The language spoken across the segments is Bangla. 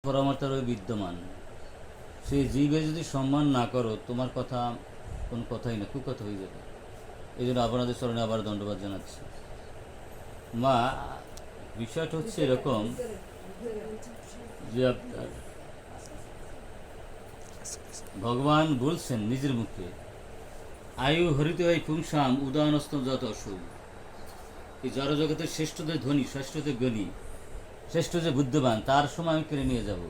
পরমাত্মার বিদ্যমান সেই জীবে যদি সম্মান না করো, তোমার কথা কোনো কথাই না, কুকথা হয়ে যাবে। এই জন্য আপনাদের স্মরণে আবার ধন্যবাদ জানাচ্ছি। মা, বিষয়টা হচ্ছে এরকম যে আপনার ভগবান বলছেন নিজের মুখে, আয়ু হরিত হয় পুংসাম উদানস্ত যত অসুখ। এই জড়জগতের শ্রেষ্ঠ যে ধনী, শ্রেষ্ঠ যে জ্ঞানী, শ্রেষ্ঠ যে বুদ্ধিমান, তার সময় আমি কেড়ে নিয়ে যাব।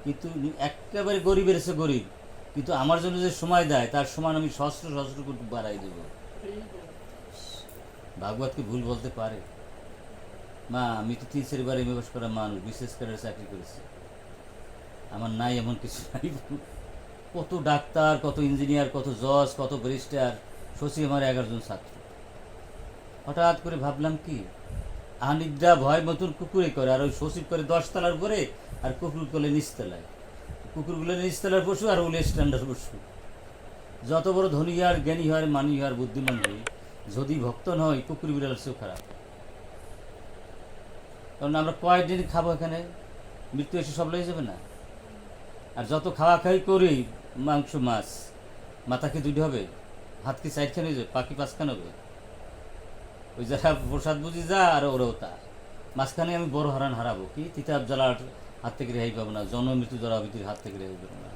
কিন্তু একেবারে গরিবের এসে গরিব, কিন্তু আমার জন্য যে সময় দেয় তার সমান আমি সহস্র সহস্র কোটি বাড়াই দেব। ভাগবতকে ভুল বলতে পারে? মা, আমি তো 3-4 বার এম এ পাস করা মানুষ, বিশেষ করে চাকরি করেছি, আমার নাই এমন কিছু নাই। কত ডাক্তার, কত ইঞ্জিনিয়ার, কত জজ, কত ব্যারিস্টার, সচিব, আমার 11 জন ছাত্র। হঠাৎ করে ভাবলাম কি, আনিদ্রা ভয় মতন কুকুরে করে, আর ওই সচিব করে 10 তলার উপরে, আর কুকুর করলে নিচতলায়। কুকুরগুলো নিচতলার পশু, আর ওগুলো স্ট্যান্ডার্ড পশু। যত বড় ধনী আর জ্ঞানী হয়, মানি হয়, বুদ্ধিমান হয়, যদি ভক্ত নয়, কুকুর বিড়াল সেও খারাপ। কারণ আমরা কয়েকদিন খাবো, এখানে মৃত্যু এসে সব লয়ে যাবে না। আর যত খাওয়া খাই করি, মাংস মাছ, মাথা কি 2টি হবে, হাত কি 4খান হয়ে যাবে, পাখি 5খান হবে। ওই যারা প্রসাদ বুঝি যা, আর ওরাও তা। মাঝখানে আমি বড় হারান হারাবো কি, তিতাব জ্বালার হাত থেকে রেহাই পাবো না, জন্ম মৃত্যু জরাবৃত্তির হাত থেকে রেহাই পাবো না।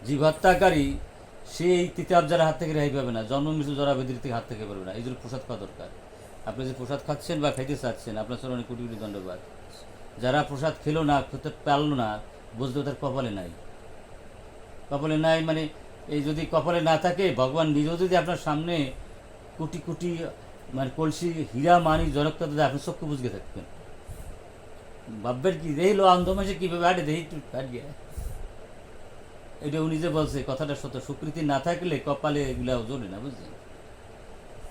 জীব হত্যাকারী সেই তিতাব জ্বালার হাত থেকে রেহাই পাবে না, জন্ম মৃত্যু জরাবৃত্তির থেকে হাত থেকে পারবে না। এই জন্য প্রসাদ খাওয়া দরকার। আপনি যে প্রসাদ খাচ্ছেন বা খাইতে চাচ্ছেন, আপনার চরণে কোটি কোটি ধন্যবাদ। যারা প্রসাদ খেলো না, খেতে পারলো না, বুঝতে তার কপালে নাই। কপালে নাই মানে, এই যদি কপালে না থাকে, ভগবান নিজেও যদি আপনার সামনে কোটি কোটি মানে কলসি হীরা মানি জনকতা যদি আপনি চক্ষু বুঝতে থাকবেন, ভাববেন কি রে লো অন্ধ মাসে কীভাবে আটে দেহি একটু কাট গিয়া। এটা উনি যে বলছে, কথাটা সত্য। সুকৃতি না থাকলে কপালে এগুলাও জ্বলে না, বুঝলেন?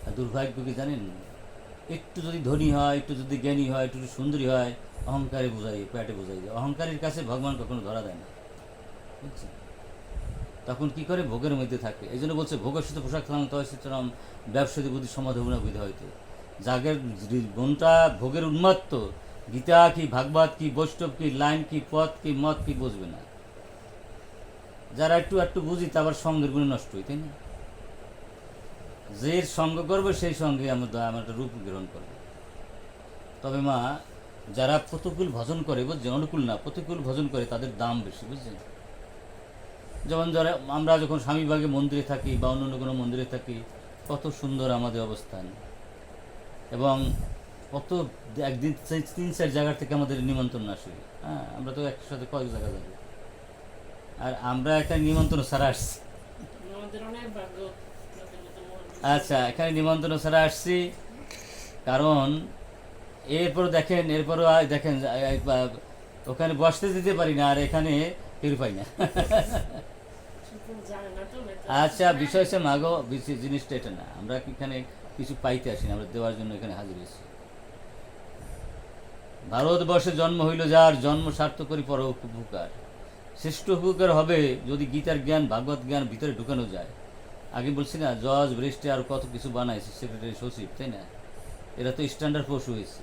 আর দুর্ভাগ্য কি জানেন, একটু যদি ধনী হয়, একটু যদি জ্ঞানী হয়, একটু সুন্দরী হয়, অহংকারে বোঝাই, পেটে বোঝাই যায়। অহংকারের কাছে ভগবান কখনো ধরা দেয় না, বুঝছেন? তখন কি করে, ভোগের মধ্যে থাকে। এই জন্য বলছে, ভোগের সাথে পোশাক ক্লান্ত হয় সুতরাং ব্যবসায়ী বুদ্ধি সমাধান বিধ হয়তো। যাদের মনটা ভোগের উন্মত্ত, গীতা কি, ভাগবত কি, বৈষ্ণব কি, লাইন কি, পথ কি, মত কি বুঝবে না। যারা একটু একটু বুঝি, তা আবার সঙ্গের গুণে নষ্ট হয়, তাই না? যে সঙ্গ করবে সেই সঙ্গে আমার একটা রূপ গ্রহণ করবে। তবে মা, যারা প্রতিকূল ভজন করে, বুঝছেন, অনুকূল না, প্রতিকূল ভজন করে, তাদের দাম বেশি, বুঝছেন? যেমন যারা আমরা যখন স্বামীবাগে মন্দিরে থাকি বা অন্য অন্য কোনো মন্দিরে থাকি, কত সুন্দর আমাদের অবস্থান, এবং কত একদিন 3-4 জায়গার থেকে আমাদের নিমন্ত্রণ আসে। হ্যাঁ, আমরা তো একসাথে কয়েক জায়গা যাবো, আর আমরা একটা নিমন্ত্রণ ছাড়া আসছি। আচ্ছা, এখানে নিমন্ত্রণ ছাড়া আসছি, কারণ এরপর দেখেন, এরপরও দেখেন ওখানে বসতে দিতে পারি না, আর এখানে টের পাই না। আচ্ছা, বিষয় হচ্ছে মাগো, জিনিসটা এটা না, আমরা এখানে কিছু পাইতে আসি না, আমরা দেওয়ার জন্য এখানে হাজির হয়েছি। ভারতবর্ষে জন্ম হইল যার, জন্ম সার্থক করি পর উপকার। শ্রেষ্ঠ উপকার হবে যদি গীতার জ্ঞান, ভাগবত জ্ঞান ভিতরে ঢুকানো যায়। আগে বলছি না, জজ, ব্যারিস্টার আর কত কিছু বানাইছে, সেক্রেটারি, সচিব, তাই না? এরা তো স্ট্যান্ডার্ড পশু হয়েছে।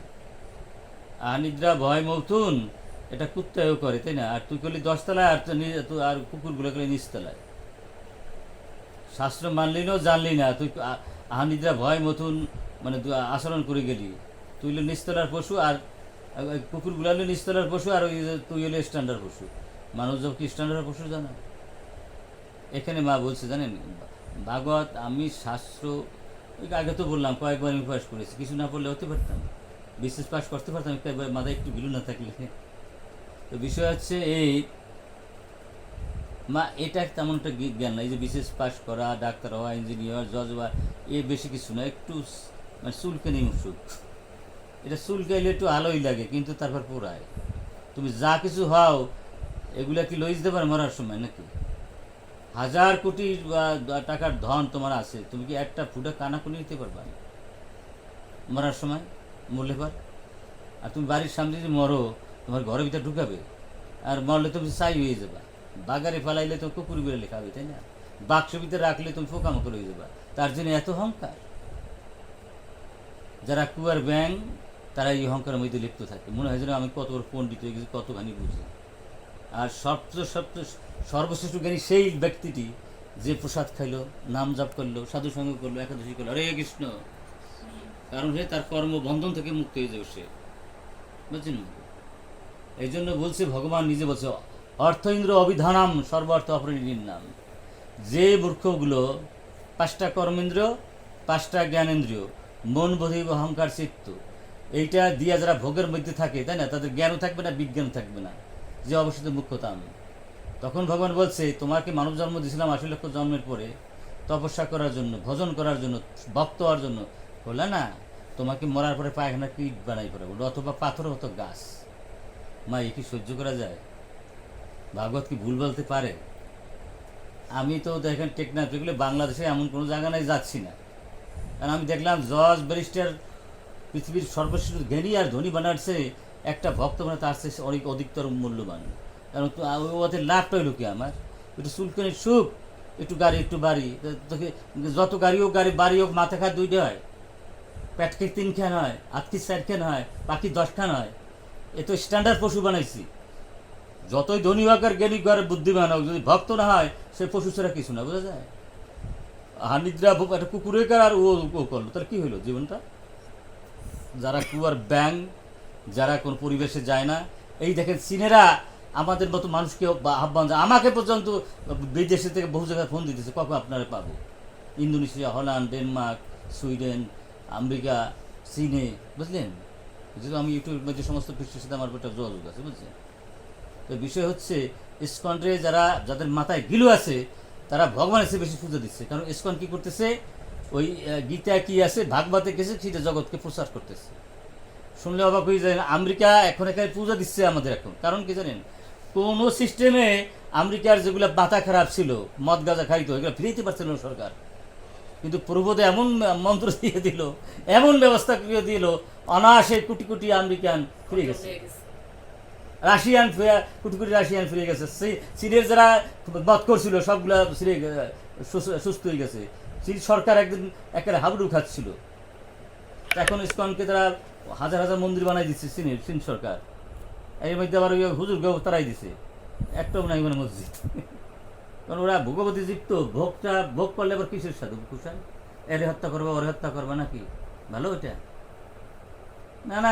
আর নিদ্রা ভয় মৌতুন, এটা কুত্তায়ও করে, তাই না? আর তুই করলি 10 তলায়, আর কুকুরগুলো করলি নিচতলায়। শাস্ত্র মানলি না, জানলি না, তুই আহানিদ্রা ভয় মতন মানে আচরণ করে গেলি। তুই হলো নিচতলার পশু, আর কুকুরগুলো হলো নিচতলার পশু, আর ওই তুই হলো স্ট্যান্ডার্ড পশু। মানুষ যখন কি স্ট্যান্ডার্ড পশু জানো? এখানে মা বলছে জানেন, ভাগবত আমি শাস্ত্র আগে তো বললাম, কয়েকবার আমি পাস করেছি, কিছু না পড়লে হতে পারতাম, বিশেষ পাস করতে পারতাম, মাথায় একটু ভিলু না থাকলে। তো বিষয় হচ্ছে এই মা, এটা তেমন একটা জ্ঞান না। এই যে বিশেষ পাস করা, ডাক্তার হওয়া, ইঞ্জিনিয়ার, জজ হওয়া, এ বেশি কিছু না। একটু মানে চুলকানি সুখ, এটা চুলকাইলে একটু আলোই লাগে, কিন্তু তারপর পোড়ায়। তুমি যা কিছু হও, এগুলা কি লইজ দেবার মরার সময় নাকি? 1000 কোটি টাকার ধন তোমার আছে, তুমি কি একটা ফুটা কানাকুনি নিতে পারবা মরার সময়? মরলে পর, আর তুমি বাড়ির সামনে যদি মরো, তোমার ঘরের ভিতরে ঢুকাবে, আর মরলে তুমি চাই হয়ে যাবা। বাগারে ফেলাইলে তো কুকুর বেড়ে খাবে, তাই না? বাক্স ভিতরে রাখলে তুমি পোকামাকড় হয়ে যাবা। তার জন্য এত অহংকার। যারা কুয়ার ব্যাং, তারা এই অহংকারের মধ্যে লিপ্ত থাকে, মনে হয় যেন আমি কত বড় পণ্ডিত হয়ে গেছি, কতখানি বুঝি। আর সর্বশ্রেষ্ঠ জ্ঞানী সেই ব্যক্তিটি যে প্রসাদ খাইলো, নাম জপ করলো, সাধু সঙ্গ করলো, একাদশী করলো, হরে কৃষ্ণ, কারণ সে তার কর্মবন্ধন থেকে মুক্ত হয়ে যাবে সে, বুঝছেন? এই জন্য বলছে, ভগবান নিজে বলছে, অর্থ ইন্দ্র অভিধানাম সর্বার্থ অপরিণীর নাম। যে মূর্খগুলো 5টা কর্মেন্দ্রিয়, 5টা জ্ঞানেন্দ্রিয়, মন, বোধ, অহংকার, চিত্ত, এইটা দিয়ে যারা ভোগের মধ্যে থাকে, তাই না, তাদের জ্ঞানও থাকবে না, বিজ্ঞান থাকবে না, যে অবশ্যই মুখ্যতা আমি। তখন ভগবান বলছে, তোমাকে মানব জন্ম দিয়েছিলাম 80 লক্ষ জন্মের পরে তপস্যা করার জন্য, ভজন করার জন্য, ভক্ত হওয়ার জন্য, বললে না, তোমাকে মরার পরে পায়খানা কীট বানাই পড়ে বললো, অথবা পাথর হতো গাছ। মা, এ কি সহ্য করা যায়? ভাগবত কি ভুল বলতে পারে? আমি তো দেখেন টেকনাফিগুলো বাংলাদেশে এমন কোনো জায়গা নাই যাচ্ছি না, কারণ আমি দেখলাম জজ ব্যারিস্টার পৃথিবীর সর্বশ্রেষ্ঠ জ্ঞানী আর ধনী বানাচ্ছে, একটা ভক্ত মানে তার চেয়ে অনেক অধিকতর মূল্যবান। কারণ ওদের লাভটা হইল কি আমার? একটু চুলকানির সুখ, একটু গাড়ি, একটু বাড়ি, তোকে যত গাড়ি হোক, বাড়ি হোক, মাথা খায় 2টা হয়, পেট খেয়ে 3 খান হয়, আত্মীয় 4 খান হয়, পাখি 10 খান হয়। এ তো স্ট্যান্ডার্ড পশু বানাইছি। যতই ধনী হোক আর জ্ঞানী আর বুদ্ধিমান হোক, যদি ভক্ত না হয়, সে পশু ছাড়া কিছু না, বোঝা যায়? হানিদ্রা একটা কুকুরে কার আর ও করলো, তাহলে কী হইলো জীবনটা? যারা কুয়ার ব্যাং, যারা কোনো পরিবেশে যায় না, এই দেখেন চীনেরা আমাদের মতো মানুষকে আহ্বান যায়, আমাকে পর্যন্ত বিদেশে থেকে বহু জায়গায় ফোন দিতেছে, কখন আপনারা পাবো। Indonesia, Holland, Denmark, Sweden, America, চীনে, বুঝলেন? যেহেতু আমি ইউটিউবের মধ্যে সমস্ত পৃষ্ঠের সাথে আমার একটা যোগাযোগ আছে, বুঝছেন? তো বিষয় হচ্ছে, ইসকনরে যাদের মাথায় গিলু আছে, তারা ভগবানের চেয়ে বেশি পূজা দিচ্ছে। কারণ ইসকন কী করতেছে, ওই গীতা কি আছে, ভাগবতে গেছে, সেটা জগৎকে প্রচার করতেছে। শুনলে অবাক হয়ে যায়। আমেরিকা এখন এখানে পূজা দিচ্ছে আমাদের এখন, কারণ কি জানেন? কোনো সিস্টেমে আমেরিকার যেগুলো মাথা খারাপ ছিল, মদ গাঁজা খাইতো, এগুলো ফিরাইতে পারছিল না সরকার, কিন্তু প্রভুদে এমন মন্ত্র দিয়ে দিল, এমন ব্যবস্থা করে দিল, অনায়াসে কোটি কোটি আমেরিকান ফিরে গেছে, রাশিয়ান কোটি কোটি রাশিয়ান ফিরে গেছে, চীনের যারা বধ করছিল সবগুলা সুস্থ হয়ে গেছে। চীন সরকার একদিন একেবারে হাবুডু খাচ্ছিল, এখন ইসকনকে তারা হাজার হাজার মন্দির বানাই দিচ্ছে চীন সরকার। এর মধ্যে আবার ওই হুজুরকেও তারাই দিছে, একটাও নাই মানে মসজিদ। কারণ ওরা ভোগবতী জীব, তো ভোগ করলে আবার কিসের সাধু কুশাল? এরে হত্যা করবা, ওরে হত্যা করবা নাকি? ভালো ওইটা না? না।